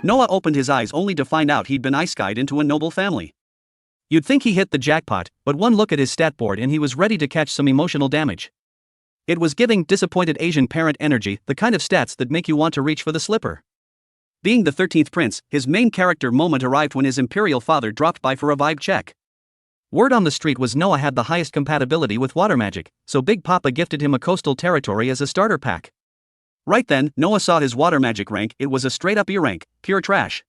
Noah opened his eyes only to find out he'd been Isekai'd into a noble family. You'd think he hit the jackpot, but one look at his stat board and he was ready to catch some emotional damage. It was giving disappointed Asian parent energy, the kind of stats that make you want to reach for the slipper. Being the 13th prince, his main character moment arrived when his imperial father dropped by for a vibe check. Word on the street was Noah had the highest compatibility with water magic, so Big Papa gifted him a coastal territory as a starter pack. Right then, Noah saw his water magic rank. It was a straight-up E rank, pure trash.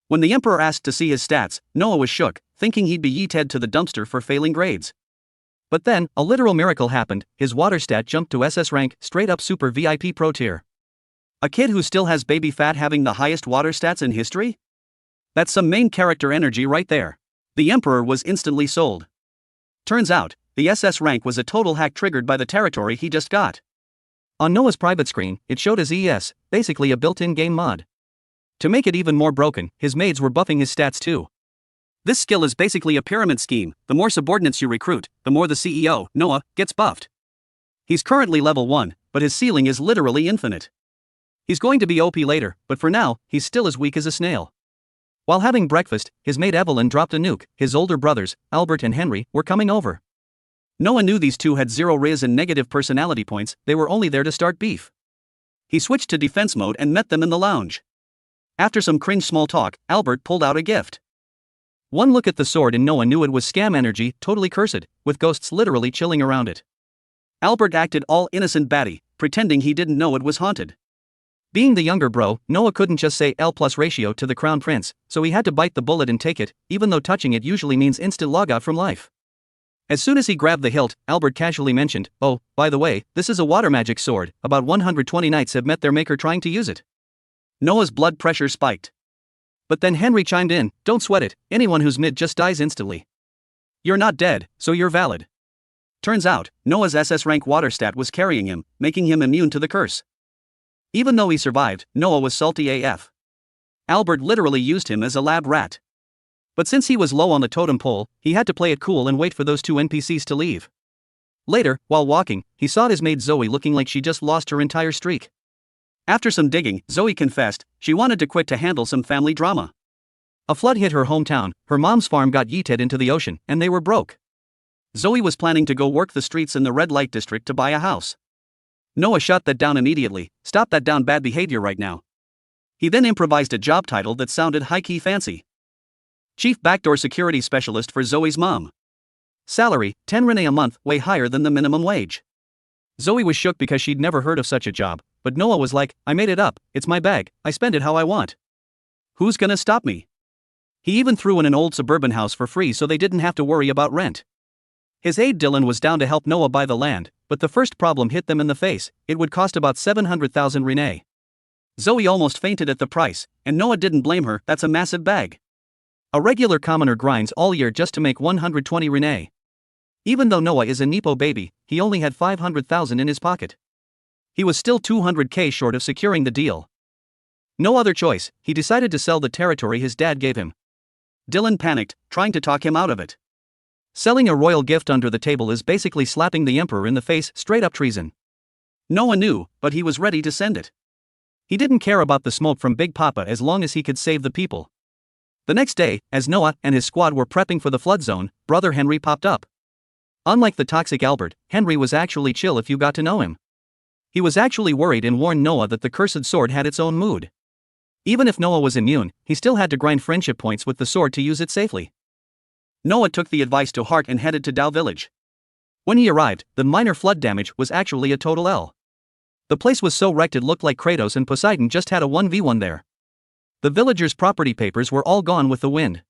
When the emperor asked to see his stats, Noah was shook, thinking he'd be yeeted to the dumpster for failing grades. But then, a literal miracle happened. His water stat jumped to SS rank, straight-up super VIP pro tier. A kid who still has baby fat having the highest water stats in history? That's some main character energy right there. The emperor was instantly sold. Turns out, the SS rank was a total hack triggered by the territory he just got. On Noah's private screen, it showed as ES, basically a built-in game mod. To make it even more broken, his maids were buffing his stats too. This skill is basically a pyramid scheme. The more subordinates you recruit, the more the CEO, Noah, gets buffed. He's currently level 1, but his ceiling is literally infinite. He's going to be OP later, but for now, he's still as weak as a snail. While having breakfast, his maid Evelyn dropped a nuke. His older brothers, Albert and Henry, were coming over. Noah knew these two had 0 riz and negative personality points. They were only there to start beef. He switched to defense mode and met them in the lounge. After some cringe small talk, Albert pulled out a gift. One look at the sword and Noah knew it was scam energy, totally cursed, with ghosts literally chilling around it. Albert acted all innocent batty, pretending he didn't know it was haunted. Being the younger bro, Noah couldn't just say L+ ratio to the crown prince, so he had to bite the bullet and take it, even though touching it usually means instant logout from life. As soon as he grabbed the hilt, Albert casually mentioned, "Oh, by the way, this is a water magic sword. About 120 knights have met their maker trying to use it." Noah's blood pressure spiked. But then Henry chimed in, "Don't sweat it, anyone who's mid just dies instantly. You're not dead, so you're valid." Turns out, Noah's SS rank water stat was carrying him, making him immune to the curse. Even though he survived, Noah was salty AF. Albert literally used him as a lab rat. But since he was low on the totem pole, he had to play it cool and wait for those two NPCs to leave. Later, while walking, he saw his maid Zoe looking like she just lost her entire streak. After some digging, Zoe confessed she wanted to quit to handle some family drama. A flood hit her hometown, her mom's farm got yeeted into the ocean, and they were broke. Zoe was planning to go work the streets in the red light district to buy a house. Noah shut that down immediately. "Stop that down, bad behavior right now." He then improvised a job title that sounded high-key fancy. Chief Backdoor Security Specialist for Zoe's mom. Salary, 10 Rene a month, way higher than the minimum wage. Zoe was shook because she'd never heard of such a job, but Noah was like, "I made it up, it's my bag, I spend it how I want. Who's gonna stop me?" He even threw in an old suburban house for free so they didn't have to worry about rent. His aide Dylan was down to help Noah buy the land, but the first problem hit them in the face. It would cost about 700,000 Rene. Zoe almost fainted at the price, and Noah didn't blame her. That's a massive bag. A regular commoner grinds all year just to make 120 Rene. Even though Noah is a Nepo baby, he only had 500,000 in his pocket. He was still 200k short of securing the deal. No other choice, he decided to sell the territory his dad gave him. Dylan panicked, trying to talk him out of it. Selling a royal gift under the table is basically slapping the emperor in the face, straight up treason. Noah knew, but he was ready to send it. He didn't care about the smoke from Big Papa as long as he could save the people. The next day, as Noah and his squad were prepping for the flood zone, brother Henry popped up. Unlike the toxic Albert, Henry was actually chill if you got to know him. He was actually worried and warned Noah that the cursed sword had its own mood. Even if Noah was immune, he still had to grind friendship points with the sword to use it safely. Noah took the advice to heart and headed to Dow Village. When he arrived, the minor flood damage was actually a total L. The place was so wrecked it looked like Kratos and Poseidon just had a 1v1 there. The villagers' property papers were all gone with the wind.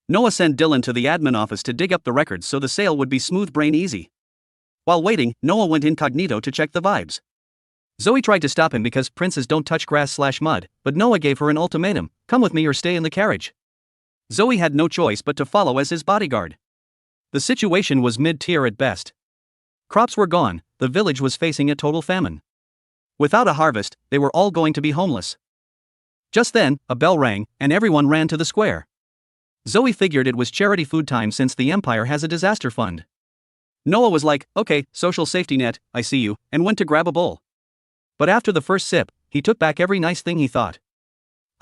Noah sent Dylan to the admin office to dig up the records so the sale would be smooth brain easy. While waiting, Noah went incognito to check the vibes. Zoe tried to stop him because princes don't touch grass/mud, but Noah gave her an ultimatum: come with me or stay in the carriage. Zoe had no choice but to follow as his bodyguard. The situation was mid-tier at best. Crops were gone, the village was facing a total famine. Without a harvest, they were all going to be homeless. Just then, a bell rang, and everyone ran to the square. Zoe figured it was charity food time since the Empire has a disaster fund. Noah was like, okay, social safety net, I see you, and went to grab a bowl. But after the first sip, he took back every nice thing he thought.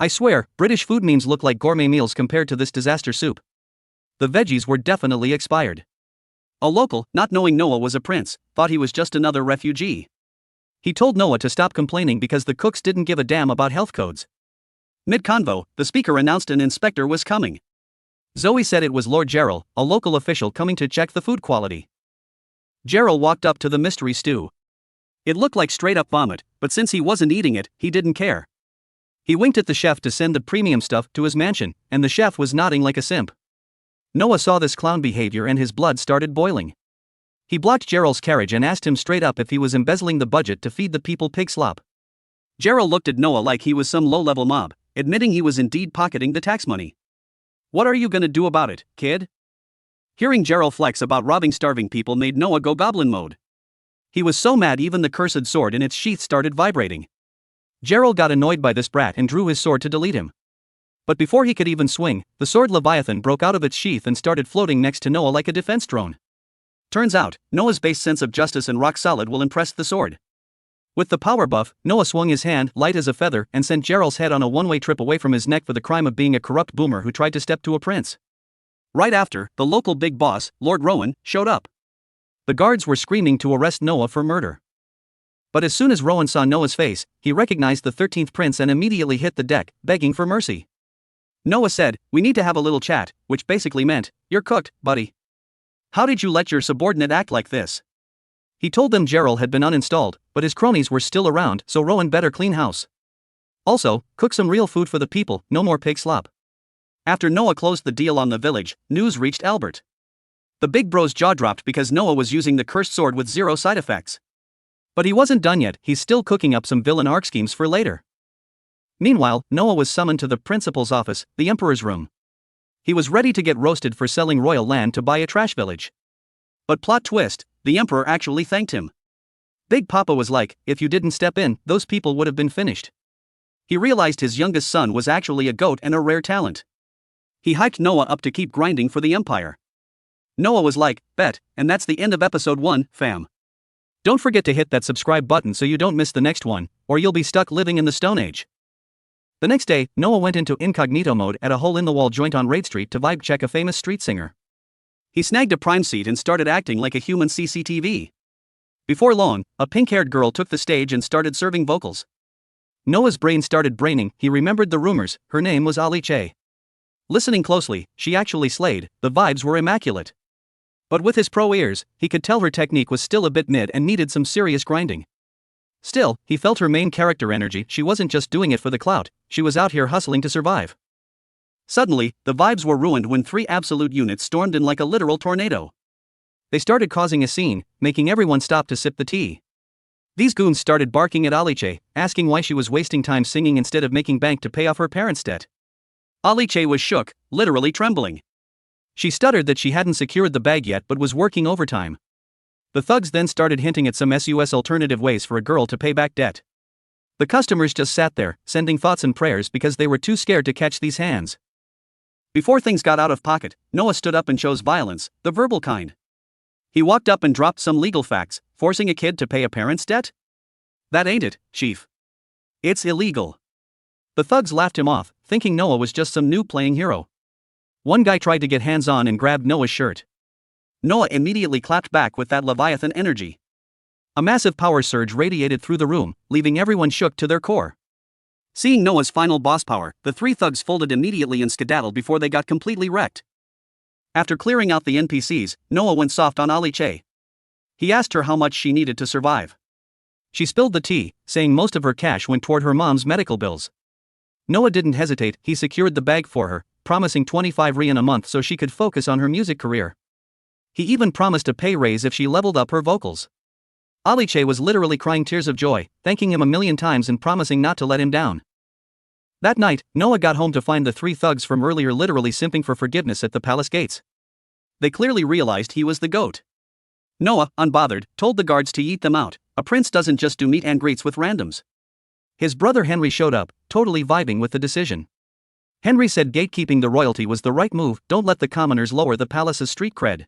I swear, British food memes look like gourmet meals compared to this disaster soup. The veggies were definitely expired. A local, not knowing Noah was a prince, thought he was just another refugee. He told Noah to stop complaining because the cooks didn't give a damn about health codes. Mid-convo, the speaker announced an inspector was coming. Zoe said it was Lord Gerald, a local official coming to check the food quality. Gerald walked up to the mystery stew. It looked like straight-up vomit, but since he wasn't eating it, he didn't care. He winked at the chef to send the premium stuff to his mansion, and the chef was nodding like a simp. Noah saw this clown behavior and his blood started boiling. He blocked Gerald's carriage and asked him straight up if he was embezzling the budget to feed the people pig slop. Gerald looked at Noah like he was some low-level mob, admitting he was indeed pocketing the tax money. What are you gonna do about it, kid? Hearing Gerald flex about robbing starving people made Noah go goblin mode. He was so mad even the cursed sword in its sheath started vibrating. Gerald got annoyed by this brat and drew his sword to delete him. But before he could even swing, the sword Leviathan broke out of its sheath and started floating next to Noah like a defense drone. Turns out, Noah's base sense of justice and rock solid will impress the sword. With the power buff, Noah swung his hand, light as a feather, and sent Gerald's head on a one-way trip away from his neck for the crime of being a corrupt boomer who tried to step to a prince. Right after, the local big boss, Lord Rowan, showed up. The guards were screaming to arrest Noah for murder. But as soon as Rowan saw Noah's face, he recognized the 13th prince and immediately hit the deck, begging for mercy. Noah said, "We need to have a little chat," which basically meant, "You're cooked, buddy. How did you let your subordinate act like this?" He told them Gerald had been uninstalled, but his cronies were still around, so Rowan better clean house. Also, cook some real food for the people, no more pig slop. After Noah closed the deal on the village, news reached Albert. The big bro's jaw dropped because Noah was using the cursed sword with 0 side effects. But he wasn't done yet, he's still cooking up some villain arc schemes for later. Meanwhile, Noah was summoned to the principal's office, the emperor's room. He was ready to get roasted for selling royal land to buy a trash village. But plot twist, the emperor actually thanked him. Big Papa was like, if you didn't step in, those people would have been finished. He realized his youngest son was actually a goat and a rare talent. He hyped Noah up to keep grinding for the empire. Noah was like, bet, and that's the end of episode 1, fam. Don't forget to hit that subscribe button so you don't miss the next one, or you'll be stuck living in the Stone Age. The next day, Noah went into incognito mode at a hole-in-the-wall joint on Raid Street to vibe check a famous street singer. He snagged a prime seat and started acting like a human CCTV. Before long, a pink-haired girl took the stage and started serving vocals. Noah's brain started braining, he remembered the rumors, her name was Ali Che. Listening closely, she actually slayed, the vibes were immaculate. But with his pro ears, he could tell her technique was still a bit mid and needed some serious grinding. Still, he felt her main character energy, she wasn't just doing it for the clout, she was out here hustling to survive. Suddenly, the vibes were ruined when 3 absolute units stormed in like a literal tornado. They started causing a scene, making everyone stop to sip the tea. These goons started barking at Alice, asking why she was wasting time singing instead of making bank to pay off her parents' debt. Alice was shook, literally trembling. She stuttered that she hadn't secured the bag yet but was working overtime. The thugs then started hinting at some SUS alternative ways for a girl to pay back debt. The customers just sat there, sending thoughts and prayers because they were too scared to catch these hands. Before things got out of pocket, Noah stood up and chose violence, the verbal kind. He walked up and dropped some legal facts, forcing a kid to pay a parent's debt? That ain't it, chief. It's illegal. The thugs laughed him off, thinking Noah was just some new playing hero. One guy tried to get hands-on and grabbed Noah's shirt. Noah immediately clapped back with that Leviathan energy. A massive power surge radiated through the room, leaving everyone shook to their core. Seeing Noah's final boss power, the 3 thugs folded immediately and skedaddled before they got completely wrecked. After clearing out the NPCs, Noah went soft on Ali Che. He asked her how much she needed to survive. She spilled the tea, saying most of her cash went toward her mom's medical bills. Noah didn't hesitate, he secured the bag for her, promising 25 Rian a month so she could focus on her music career. He even promised a pay raise if she leveled up her vocals. Alice was literally crying tears of joy, thanking him a million times and promising not to let him down. That night, Noah got home to find the 3 thugs from earlier literally simping for forgiveness at the palace gates. They clearly realized he was the GOAT. Noah, unbothered, told the guards to yeet them out. A prince doesn't just do meet and greets with randoms. His brother Henry showed up, totally vibing with the decision. Henry said gatekeeping the royalty was the right move, don't let the commoners lower the palace's street cred.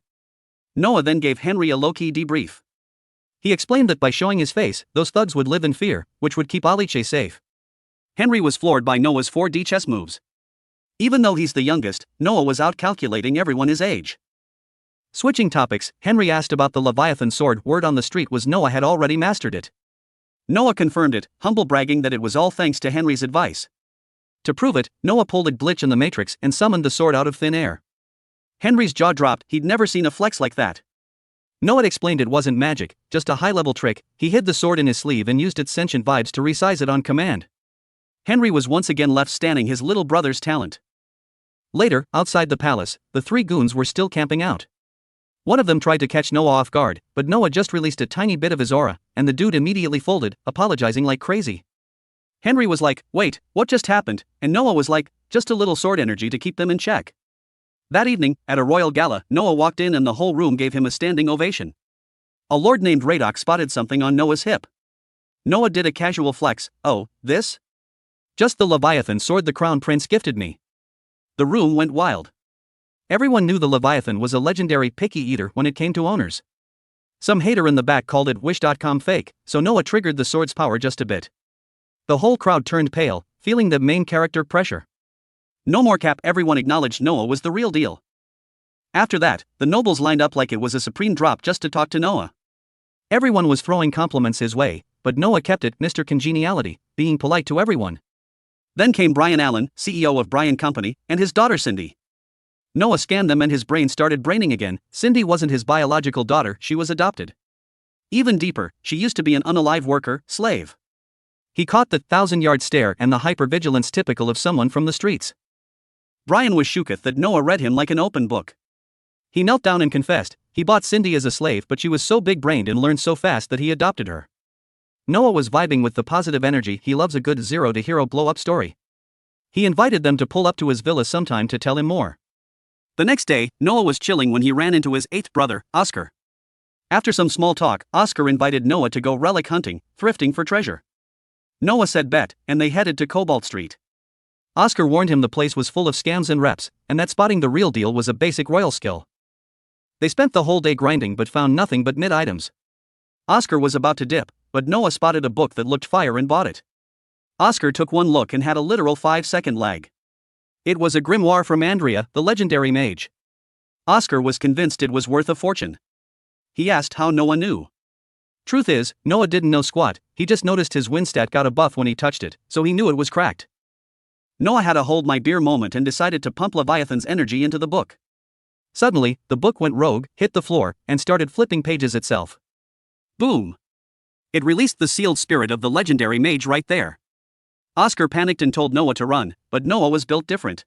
Noah then gave Henry a low-key debrief. He explained that by showing his face, those thugs would live in fear, which would keep Alice safe. Henry was floored by Noah's 4D chess moves. Even though he's the youngest, Noah was outcalculating everyone his age. Switching topics, Henry asked about the Leviathan sword. Word on the street was Noah had already mastered it. Noah confirmed it, humble bragging that it was all thanks to Henry's advice. To prove it, Noah pulled a glitch in the Matrix and summoned the sword out of thin air. Henry's jaw dropped, he'd never seen a flex like that. Noah explained it wasn't magic, just a high-level trick. He hid the sword in his sleeve and used its sentient vibes to resize it on command. Henry was once again left standing his little brother's talent. Later, outside the palace, the three goons were still camping out. One of them tried to catch Noah off guard, but Noah just released a tiny bit of his aura, and the dude immediately folded, apologizing like crazy. Henry was like, "Wait, what just happened?" And Noah was like, "Just a little sword energy to keep them in check." That evening, at a royal gala, Noah walked in and the whole room gave him a standing ovation. A lord named Radok spotted something on Noah's hip. Noah did a casual flex. "Oh, this? Just the Leviathan sword the crown prince gifted me." The room went wild. Everyone knew the Leviathan was a legendary picky eater when it came to owners. Some hater in the back called it wish.com fake, so Noah triggered the sword's power just a bit. The whole crowd turned pale, feeling the main character pressure. No more cap, everyone acknowledged Noah was the real deal. After that, the nobles lined up like it was a supreme drop just to talk to Noah. Everyone was throwing compliments his way, but Noah kept it Mr. Congeniality, being polite to everyone. Then came Brian Allen, CEO of Brian Company, and his daughter Cindy. Noah scanned them and his brain started braining again. Cindy wasn't his biological daughter, she was adopted. Even deeper, she used to be an unalive worker, slave. He caught the 1,000-yard stare and the hypervigilance typical of someone from the streets. Brian was shooketh that Noah read him like an open book. He knelt down and confessed, he bought Cindy as a slave, but she was so big-brained and learned so fast that he adopted her. Noah was vibing with the positive energy. He loves a good zero-to-hero blow-up story. He invited them to pull up to his villa sometime to tell him more. The next day, Noah was chilling when he ran into his eighth brother, Oscar. After some small talk, Oscar invited Noah to go relic hunting, thrifting for treasure. Noah said bet, and they headed to Cobalt Street. Oscar warned him the place was full of scams and reps, and that spotting the real deal was a basic royal skill. They spent the whole day grinding but found nothing but mid items. Oscar was about to dip, but Noah spotted a book that looked fire and bought it. Oscar took one look and had a literal 5-second lag. It was a grimoire from Andrea, the legendary mage. Oscar was convinced it was worth a fortune. He asked how Noah knew. Truth is, Noah didn't know squat, he just noticed his win stat got a buff when he touched it, so he knew it was cracked. Noah had a hold my beer moment and decided to pump Leviathan's energy into the book. Suddenly, the book went rogue, hit the floor, and started flipping pages itself. Boom! It released the sealed spirit of the legendary mage right there. Oscar panicked and told Noah to run, but Noah was built different.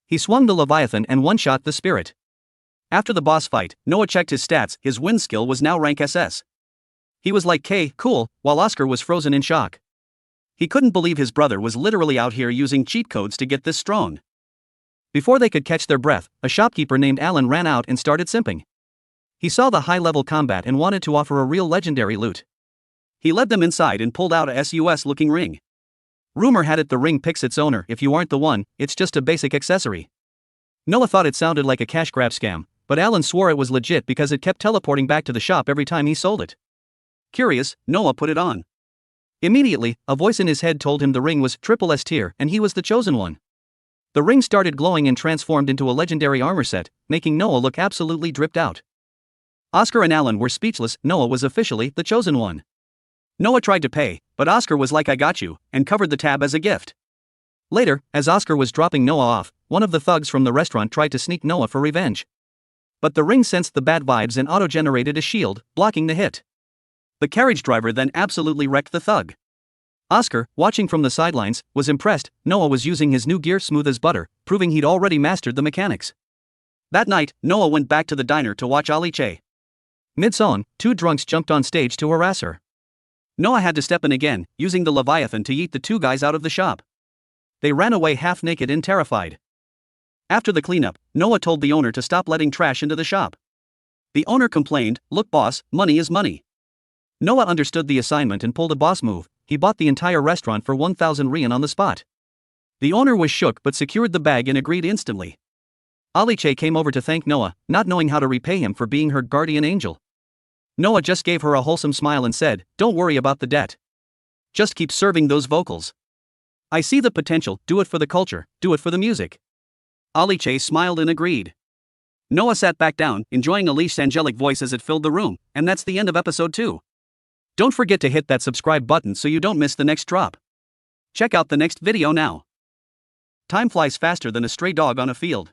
He swung the Leviathan and one-shot the spirit. After the boss fight, Noah checked his stats. His win skill was now rank SS. He was like, "K, cool," while Oscar was frozen in shock. He couldn't believe his brother was literally out here using cheat codes to get this strong. Before they could catch their breath, a shopkeeper named Alan ran out and started simping. He saw the high-level combat and wanted to offer a real legendary loot. He led them inside and pulled out a SUS-looking ring. Rumor had it the ring picks its owner. If you aren't the one, it's just a basic accessory. Noah thought it sounded like a cash grab scam, but Alan swore it was legit because it kept teleporting back to the shop every time he sold it. Curious, Noah put it on. Immediately, a voice in his head told him the ring was triple S tier and he was the chosen one. The ring started glowing and transformed into a legendary armor set, making Noah look absolutely dripped out. Oscar and Alan were speechless. Noah was officially the chosen one. Noah tried to pay, but Oscar was like, "I got you," and covered the tab as a gift. Later, as Oscar was dropping Noah off, one of the thugs from the restaurant tried to sneak Noah for revenge. But the ring sensed the bad vibes and auto-generated a shield, blocking the hit. The carriage driver then absolutely wrecked the thug. Oscar, watching from the sidelines, was impressed. Noah was using his new gear smooth as butter, proving he'd already mastered the mechanics. That night, Noah went back to the diner to watch Ali Che. Mid-song, two drunks jumped on stage to harass her. Noah had to step in again, using the Leviathan to yeet the two guys out of the shop. They ran away half-naked and terrified. After the cleanup, Noah told the owner to stop letting trash into the shop. The owner complained, "Look boss, money is money." Noah understood the assignment and pulled a boss move. He bought the entire restaurant for 1,000 Rian on the spot. The owner was shook but secured the bag and agreed instantly. Ali Che came over to thank Noah, not knowing how to repay him for being her guardian angel. Noah just gave her a wholesome smile and said, "Don't worry about the debt. Just keep serving those vocals." I see the potential, do it for the culture, do it for the music. Alice smiled and agreed. Noah sat back down, enjoying Alicia's angelic voice as it filled the room, and that's the end of episode 2. Don't forget to hit that subscribe button so you don't miss the next drop. Check out the next video now. Time flies faster than a stray dog on a field.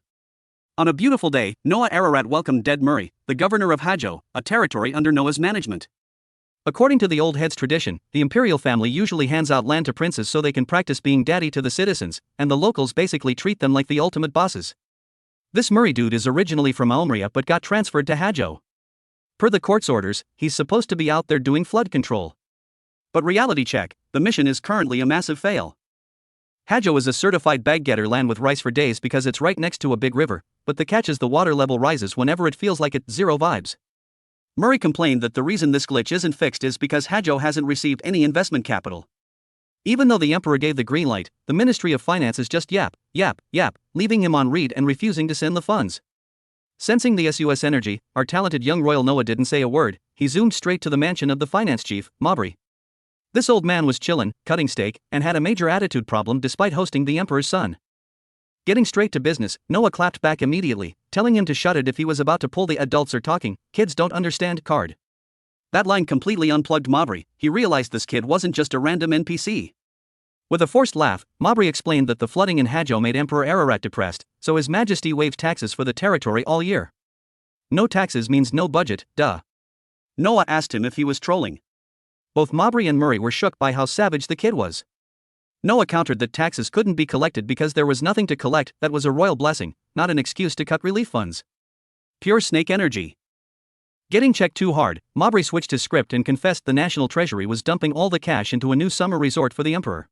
On a beautiful day, Noah Ararat welcomed Dead Murray, the governor of Hajo, a territory under Noah's management. According to the old head's tradition, the imperial family usually hands out land to princes so they can practice being daddy to the citizens, and the locals basically treat them like the ultimate bosses. This Murray dude is originally from Almeria but got transferred to Hajo. Per the court's orders, he's supposed to be out there doing flood control. But reality check, the mission is currently a massive fail. Hajo is a certified bag-getter land with rice for days because it's right next to a big river, but the catch is the water level rises whenever it feels like it's zero vibes. Murray complained that the reason this glitch isn't fixed is because Hajo hasn't received any investment capital. Even though the emperor gave the green light, the Ministry of Finance is just yap, leaving him on read and refusing to send the funds. Sensing the SUS energy, our talented young royal Noah didn't say a word. He zoomed straight to the mansion of the finance chief, Mabry. This old man was chillin', cutting steak, and had a major attitude problem despite hosting the emperor's son. Getting straight to business, Noah clapped back immediately, telling him to shut it if he was about to pull the "adults are talking, kids don't understand" card. That line completely unplugged Mabry. He realized this kid wasn't just a random NPC. With a forced laugh, Mabry explained that the flooding in Hajo made Emperor Ararat depressed, so His Majesty waived taxes for the territory all year. No taxes means no budget, duh. Noah asked him if he was trolling. Both Mabry and Murray were shook by how savage the kid was. Noah countered that taxes couldn't be collected because there was nothing to collect. That was a royal blessing, not an excuse to cut relief funds. Pure snake energy. Getting checked too hard, Mabry switched his script and confessed the National Treasury was dumping all the cash into a new summer resort for the emperor.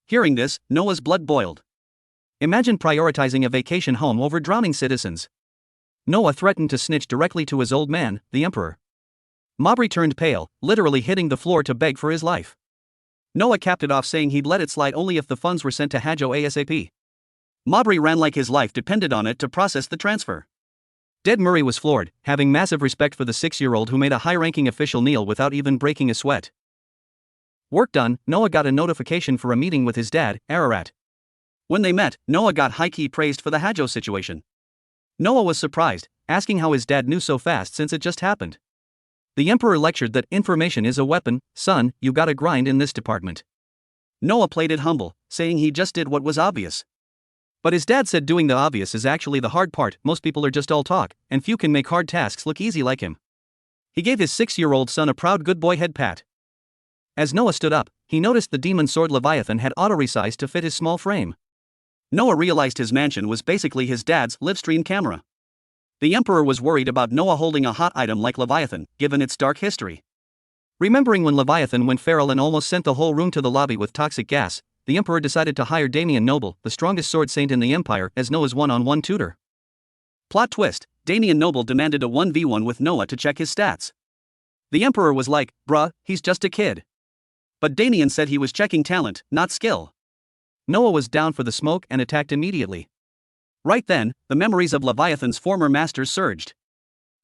Hearing this, Noah's blood boiled. Imagine prioritizing a vacation home over drowning citizens. Noah threatened to snitch directly to his old man, the emperor. Mabry turned pale, literally hitting the floor to beg for his life. Noah capped it off saying he'd let it slide only if the funds were sent to Hajo ASAP. Mabry ran like his life depended on it to process the transfer. Dead Murray was floored, having massive respect for the 6-year-old who made a high-ranking official kneel without even breaking a sweat. Work done, Noah got a notification for a meeting with his dad, Ararat. When they met, Noah got high-key praised for the Hajo situation. Noah was surprised, asking how his dad knew so fast since it just happened. The emperor lectured that information is a weapon, son, you gotta grind in this department. Noah played it humble, saying he just did what was obvious. But his dad said doing the obvious is actually the hard part. Most people are just all talk, and few can make hard tasks look easy like him. He gave his 6-year-old son a proud good boy head pat. As Noah stood up, he noticed the demon sword Leviathan had auto-resized to fit his small frame. Noah realized his mansion was basically his dad's livestream camera. The emperor was worried about Noah holding a hot item like Leviathan, given its dark history. Remembering when Leviathan went feral and almost sent the whole room to the lobby with toxic gas, the emperor decided to hire Damian Noble, the strongest sword saint in the empire, as Noah's one-on-one tutor. Plot twist, Damian Noble demanded a 1v1 with Noah to check his stats. The emperor was like, bruh, he's just a kid. But Damian said he was checking talent, not skill. Noah was down for the smoke and attacked immediately. Right then, the memories of Leviathan's former masters surged.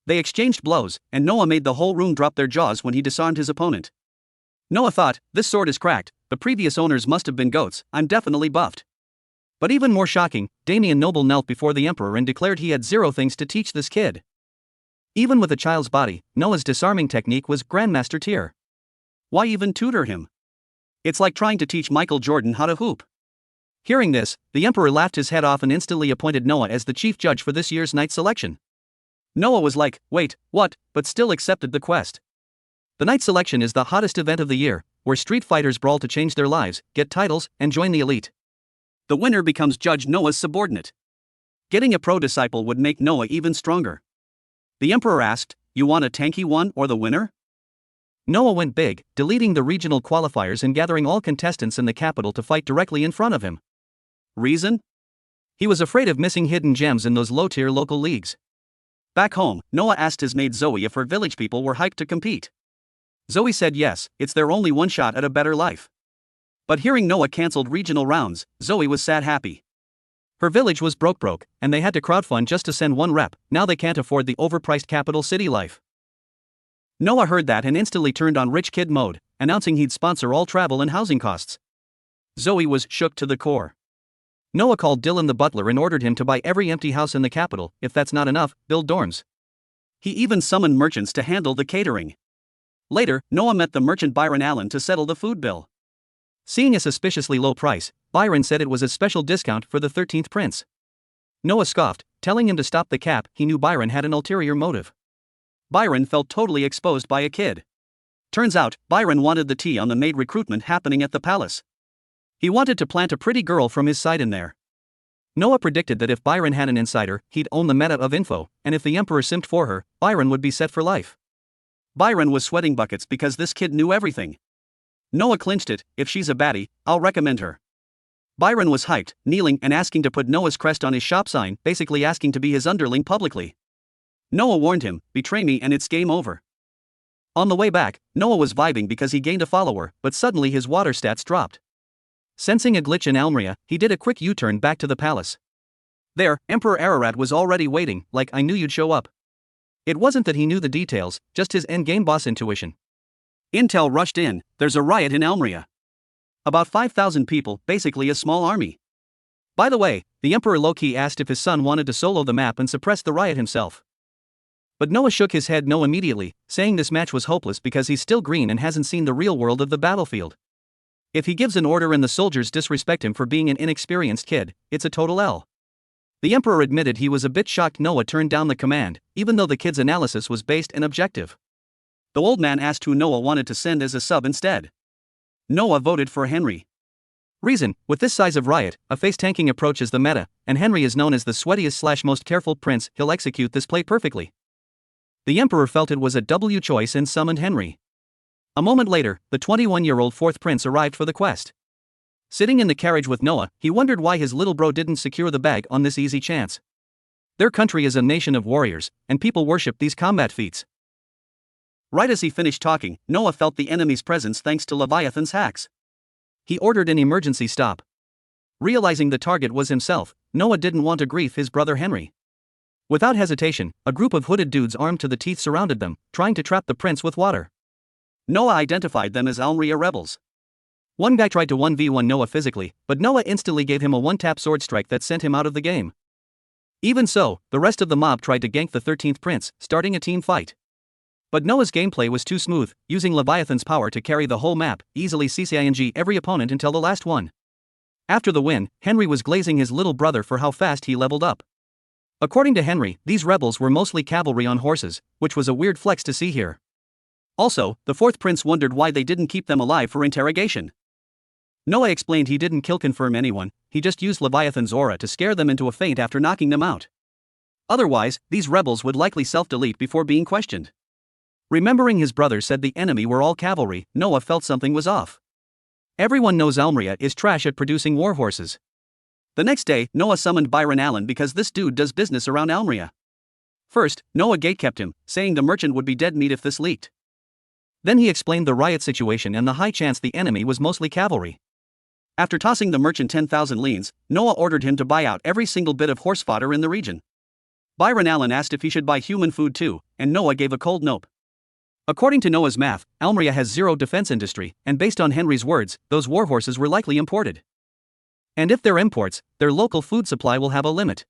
They exchanged blows, and Noah made the whole room drop their jaws when he disarmed his opponent. Noah thought, this sword is cracked, the previous owners must have been goats, I'm definitely buffed. But even more shocking, Damian Noble knelt before the emperor and declared he had 0 things to teach this kid. Even with a child's body, Noah's disarming technique was Grandmaster tier. Why even tutor him? It's like trying to teach Michael Jordan how to hoop. Hearing this, the emperor laughed his head off and instantly appointed Noah as the chief judge for this year's night selection. Noah was like, wait, what, but still accepted the quest. The night selection is the hottest event of the year, where street fighters brawl to change their lives, get titles, and join the elite. The winner becomes Judge Noah's subordinate. Getting a pro disciple would make Noah even stronger. The emperor asked, you want a tanky one or the winner? Noah went big, deleting the regional qualifiers and gathering all contestants in the capital to fight directly in front of him. Reason? He was afraid of missing hidden gems in those low-tier local leagues. Back home, Noah asked his maid Zoe if her village people were hyped to compete. Zoe said yes, it's their only one shot at a better life. But hearing Noah cancelled regional rounds, Zoe was sad happy. Her village was broke, and they had to crowdfund just to send one rep. Now they can't afford the overpriced capital city life. Noah heard that and instantly turned on rich kid mode, announcing he'd sponsor all travel and housing costs. Zoe was shook to the core. Noah called Dylan the butler and ordered him to buy every empty house in the capital. If that's not enough, build dorms. He even summoned merchants to handle the catering. Later, Noah met the merchant Byron Allen to settle the food bill. Seeing a suspiciously low price, Byron said it was a special discount for the 13th prince. Noah scoffed, telling him to stop the cap. He knew Byron had an ulterior motive. Byron felt totally exposed by a kid. Turns out, Byron wanted the tea on the maid recruitment happening at the palace. He wanted to plant a pretty girl from his side in there. Noah predicted that if Byron had an insider, he'd own the meta of info, and if the emperor simped for her, Byron would be set for life. Byron was sweating buckets because this kid knew everything. Noah clinched it. If she's a baddie, I'll recommend her. Byron was hyped, kneeling and asking to put Noah's crest on his shop sign, basically asking to be his underling publicly. Noah warned him, betray me and it's game over. On the way back, Noah was vibing because he gained a follower, but suddenly his water stats dropped. Sensing a glitch in Almeria, he did a quick U-turn back to the palace. There, Emperor Ararat was already waiting, like I knew you'd show up. It wasn't that he knew the details, just his endgame boss intuition. Intel rushed in, there's a riot in Almeria. About 5,000 people, basically a small army. By the way, the emperor low-key asked if his son wanted to solo the map and suppress the riot himself. But Noah shook his head no immediately, saying this match was hopeless because he's still green and hasn't seen the real world of the battlefield. If he gives an order and the soldiers disrespect him for being an inexperienced kid, it's a total L. The emperor admitted he was a bit shocked Noah turned down the command, even though the kid's analysis was based and objective. The old man asked who Noah wanted to send as a sub instead. Noah voted for Henry. Reason, with this size of riot, a face-tanking approach is the meta, and Henry is known as the sweatiest/most careful prince. He'll execute this play perfectly. The emperor felt it was a W choice and summoned Henry. A moment later, the 21-year-old fourth prince arrived for the quest. Sitting in the carriage with Noah, he wondered why his little bro didn't secure the bag on this easy chance. Their country is a nation of warriors, and people worship these combat feats. Right as he finished talking, Noah felt the enemy's presence thanks to Leviathan's hacks. He ordered an emergency stop. Realizing the target was himself, Noah didn't want to grief his brother Henry. Without hesitation, a group of hooded dudes armed to the teeth surrounded them, trying to trap the prince with water. Noah identified them as Almeria rebels. One guy tried to 1v1 Noah physically, but Noah instantly gave him a one-tap sword strike that sent him out of the game. Even so, the rest of the mob tried to gank the 13th prince, starting a team fight. But Noah's gameplay was too smooth, using Leviathan's power to carry the whole map, easily CCing every opponent until the last one. After the win, Henry was glazing his little brother for how fast he leveled up. According to Henry, these rebels were mostly cavalry on horses, which was a weird flex to see here. Also, the fourth prince wondered why they didn't keep them alive for interrogation. Noah explained he didn't confirm anyone, he just used Leviathan's aura to scare them into a faint after knocking them out. Otherwise, these rebels would likely self-delete before being questioned. Remembering his brother said the enemy were all cavalry, Noah felt something was off. Everyone knows Almeria is trash at producing warhorses. The next day, Noah summoned Byron Allen because this dude does business around Almeria. First, Noah gatekept him, saying the merchant would be dead meat if this leaked. Then he explained the riot situation and the high chance the enemy was mostly cavalry. After tossing the merchant 10,000 leans, Noah ordered him to buy out every single bit of horse fodder in the region. Byron Allen asked if he should buy human food too, and Noah gave a cold nope. According to Noah's math, Almeria has zero defense industry, and based on Henry's words, those warhorses were likely imported. And if they're imports, their local food supply will have a limit.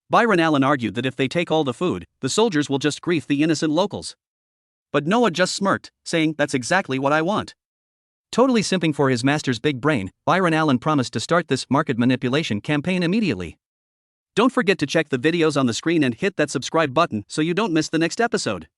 Byron Allen argued that if they take all the food, the soldiers will just grief the innocent locals. But Noah just smirked, saying, that's exactly what I want. Totally simping for his master's big brain, Byron Allen promised to start this market manipulation campaign immediately. Don't forget to check the videos on the screen and hit that subscribe button so you don't miss the next episode.